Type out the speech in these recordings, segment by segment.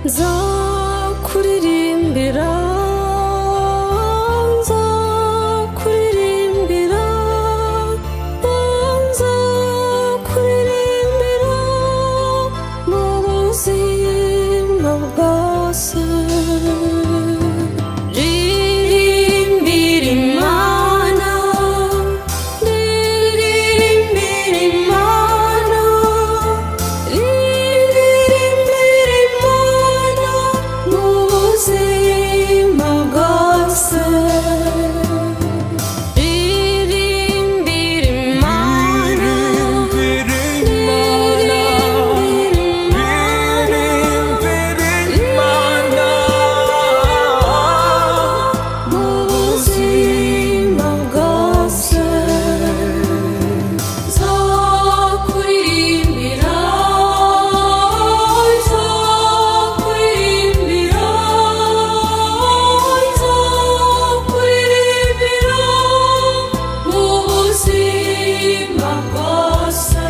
nzakuririmbira mu buzima bwose. Ririmbira Imana, ririmbira Imana, ririmbira Imana mu buzima bwose. Ririmbira Imana, ririmbira Imana mu buzima bwose. Nzakuririmbira, nzakuririmbira, nzakuririmbira mu buzima bwose.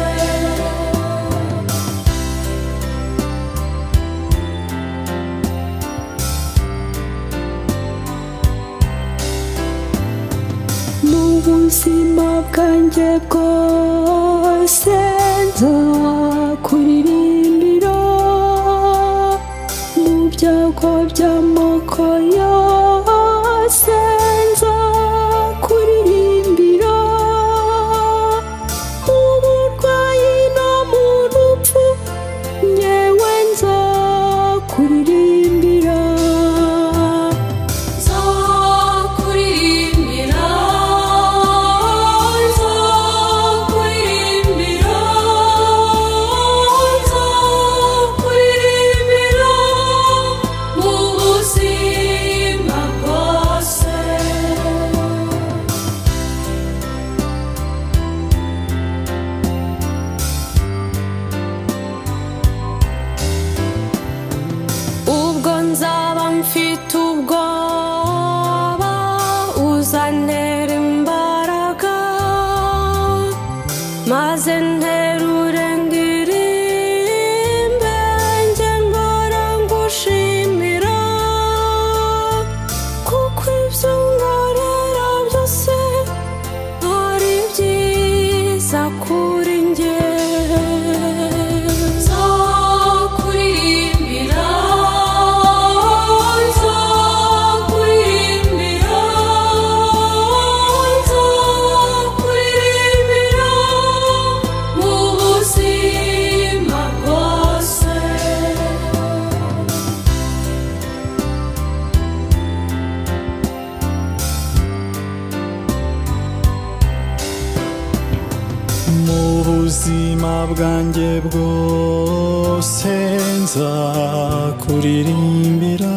Mu buzima bwanjye bwose nzakuririmbira, mu byago by'amoko yose nzakuririmbira, mu burwayi no mu rupfu njyewe nzakuririmbira. Nzakuririmbira, nzakuririmbira, nzakuririmbira mu buzima bwose. Ubwo nzaba mfite ubwoba uzantera imbaraga, maze nterure ndirimbe njye ngora ngushimira, kuko ibyo nkorera byose ari byiza kuri njye. Nzakuririmbira, nzakuririmbira, nzakuririmbira mu buzima bwose. mu buzima bwanjye bwose nzakuririmbira,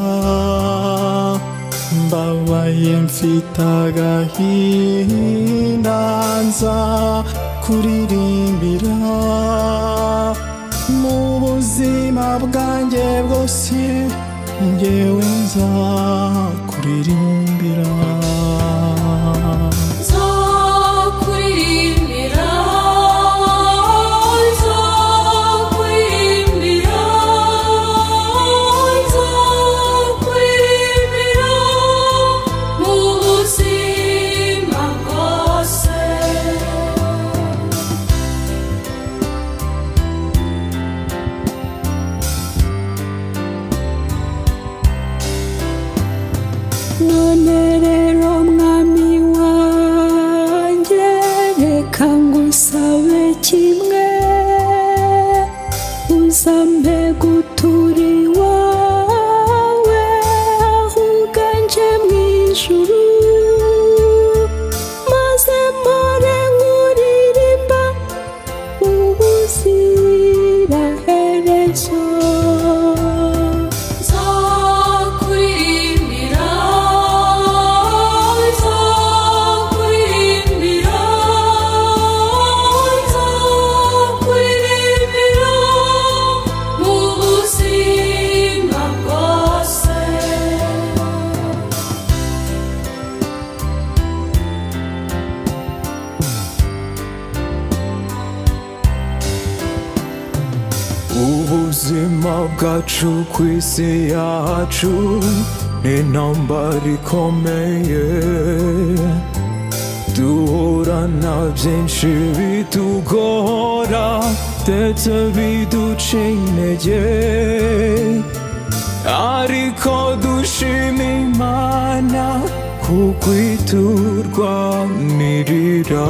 mbabaye mfite agahinda nzakuririmbira, mu buzima bwanjye bwose njyewe nzakuririmbira. Nzakuririmbira, nzakuririmbira, nzakuririmbira mu buzima bwose. None rero mwami ubuzima bwacu ku isi yacu ni intambara ikomeye, duhura na byinshi bitugora ndetse biduca intege, ariko dushima Imana kuko iturwanirira.